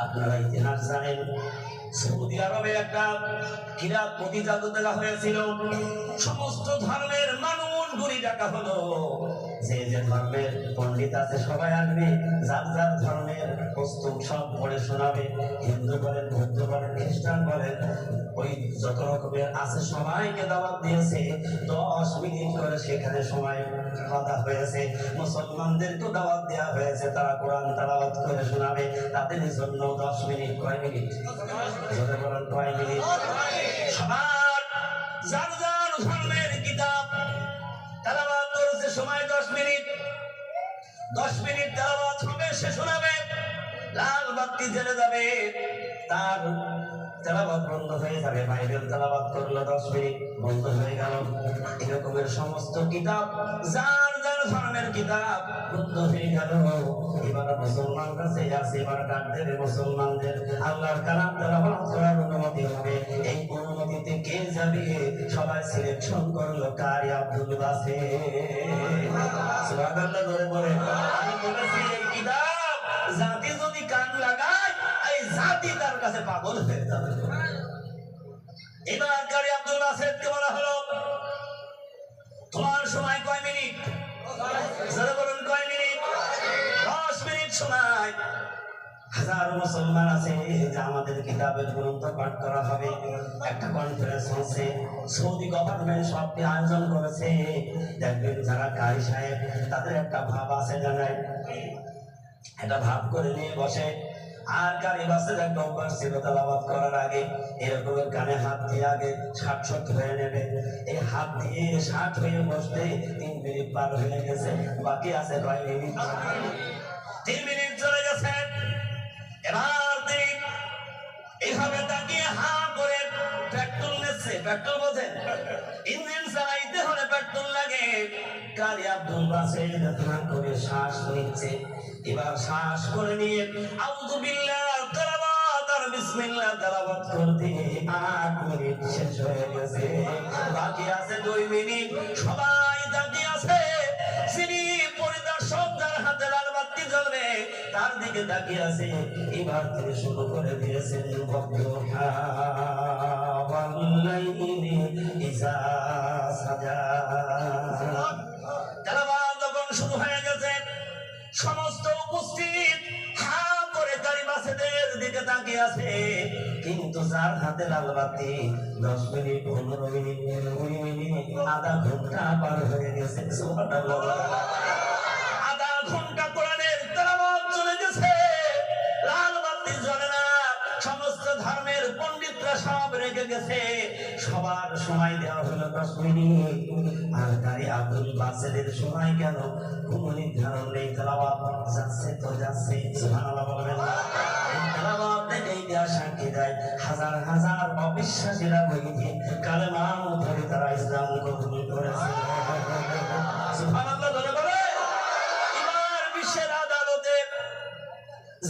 আপনারা ইতিহাস জানেন, সৌদি আরবে একটা কিরাত প্রতিযোগিতা হয়েছিল। সমস্ত ধর্মের মানুষগুলি ডাকা হলো, যে যে ধর্মের পণ্ডিত আছে সবাই আসবে, যার যার ধর্মের পুস্তক সব পড়ে শোনাবে। হিন্দু বলেন, বৌদ্ধ বলেন, খ্রিস্টান বলেন, ওই যত রকমের আছে সবাইকে দাওয়াত দিয়েছে। 10 মিনিট করে সেখানে সময় কথা হয়েছে। মুসলমানদেরকে দাওয়াত দেওয়া হয়েছে, তারা কোরআন তেলাওয়াত করে শোনাবে। তাদের জন্য 10 মিনিট। কয় মিনিট? জোরে বলেন, কয় মিনিট? সবার যার যার ধর্মের কিতাব তেলাওয়াত করেছে, সময় 10 মিনিট। 10 মিনিট তেলাওয়াত হবে, সে শোনাবে, লাল বাতি জ্বলে যাবে, তার তেলাওয়াত বন্ধ হয়ে যাবে। বাইবেল তেলাওয়াত করলো, 10 মিনিট বন্ধ হয়ে গেল। এরকমের সমস্ত কিতাব, যার যার ধর্মের কিতাব বন্ধ হয়ে গেল। এবার মুসলমান কাছে আছে, এবার ডাক দেবে মুসলমানদের, আল্লাহর কালাম তেলাওয়াত করার অনুমতি হবে। এই অনুমতিতে কে যাবে? সবাই সিলেকশন করলো, কারি আব্দুল বাসেত। সুবহানাল্লাহ ধরে বলে, আমি বলেছি এই কিতাব জাতি যদি কান লাগায়, এই জাতি তার কাছে পাগল হয়ে যাবে। এবার কারি আব্দুল বাসেতকে বলা হলো, তোমার সময় কয় মিনিট? যারা বলুন কয় মিনিট? 10 মিনিট সময়। হাজার মুসলমান আছে যে আমাদের কিতাবের গ্রন্থ পাঠ করা হবে। একটা কনফারেন্স হচ্ছে, সৌদি গভর্নমেন্ট সবটি আয়োজন করেছে। দেখবেন যারা কারি সাহেব, তাদের একটা ভাব আছে, জানায় এটা ভাব করে নিয়ে বসে। আর কারি বাসের একটা অভ্যাস ছিল, তেলাওয়াত করার আগে এরকম কানে হাত দিয়ে আগে 60 হয়ে নেবে। এই হাত দিয়ে 60 হয়ে বসতে 3 মিনিট পার হয়ে গেছে, বাকি আছে 2 মিনিট। 3 মিনিট চলে গেছে। এবার তিনি এইভাবে তাকিয়ে হা করে পেট্রোল নিচ্ছে। পেট্রোল বোঝেন? ইঞ্জিন চালাইতে হলে পেট্রোল লাগে। কারি আব্দুল বাসেত না করে শ্বাস নিচ্ছে। এবার শ্বাস করে নিয়ে আউযু বিল্লাহ তেলাওয়াত আর বিসমিল্লাহ তেলাওয়াত করতে 8 মিনিট শেষ হয়ে গেছে, বাকি আছে 2 মিনিট। সবাই তাকিয়ে আছে। যিনি পরিদর্শক, যার হাতে লাল বাতি জ্বলবে, তার দিকে তাকিয়ে আছে। এবার থেকে শুরু করে দিয়েছেন, ওয়াল্লাইলি ইযা সাজা। তেলাওয়াত যখন শুরু হয়ে গেছে, সমস্ত উপস্থিত হা করে কারি বাসেতের দিকে তাকিয়ে আছে। কিন্তু যার হাতে লাল বাতি 10 মিনিট, 15 মিনিট, 20 মিনিট, আধা ঘন্টা পার হয়ে গেছে। সুবহানাল্লাহ। আধা ঘন্টা কোরআনের তেলাওয়াত চলে গেছে, লাল বাতি জ্বলে না। সমস্ত ধর্মের পণ্ডিতরা সব রেখে গেছে। সবার সময় দেওয়া হলো 10 মিনিট। আর কারি আব্দুল বাসেতের সময় কেন কোনো নির্ধারণ নেই। তেলাওয়াত যাচ্ছে তো যাচ্ছে। সুবহানাল্লাহ বলবেন। এই তেলাওয়াত দেখেই দেয়া সাক্ষী দেয়, হাজার হাজার অবিশ্বাসীরা বইতে কালেমা ধরে তারা ইসলাম কবুল করেছে। সুবহানাল্লাহ ধরে বলে। এবার বিশ্বের আদালতে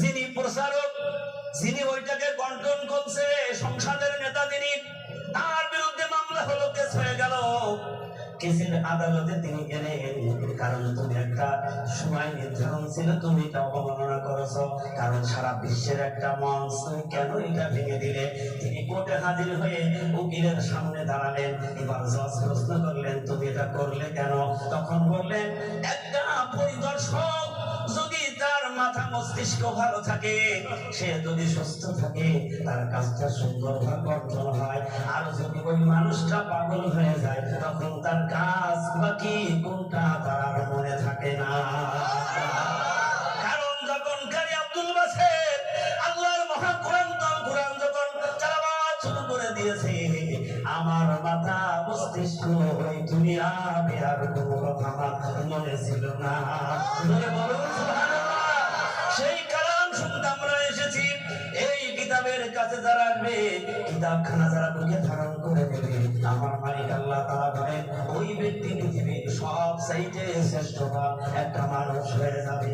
যিনি প্রচারক, যিনি ওইটাকে কন্ট্রোল করছে, সংসদের নেতা যিনি, তার বিরুদ্ধে মামলা হলো, কেস হয়ে গেল। কেসের আদালতে তিনি গেলেন, কারণ তুমি একটা সময় নির্ধারণ ছিল, তুমি এটা অবমাননা করেছো, কারণ সারা বিশ্বের একটা মঞ্চ, কেন এটা ভেঙে দিলে? তিনি কোর্টে হাজির হয়ে উকিলের সামনে দাঁড়ালেন। এবার জজ প্রশ্ন করলেন, তুমি এটা করলে কেন? তখন বললেন, একটা পরিদর্শক যদি তার মাথা মস্তিষ্ক ভালো থাকে, সে যদি সুস্থ থাকে, তার কাজটা সুন্দরভাবে অর্জন হয়। আর যদি ওই মানুষটা পাগল হয়ে যায়, তখন তার কাজ বাকি কোনটা তার মনে থাকে না। কারণ যখন কারি আব্দুল বাসেত আল্লাহর মহা কোরআন যখন তেলাওয়াত শুরু করে দিয়েছে, আমার মাথা মস্তিষ্ক ওই দুনিয়া আর কোনো কথা আমার মনে ছিল না। বলুন সুবহানাল্লাহ। সেই কালাম শুনতে আমরা এসেছি। এই কিতাবের কাছে যারা আসবে, কিতাবখানা যারা বুকে ধারণ করে দেবে, আমার মালিক আল্লাহ তাআলা বলেন, ওই ব্যক্তি পৃথিবীর সব চাইতে শ্রেষ্ঠ একটা মানুষ হয়ে যাবে।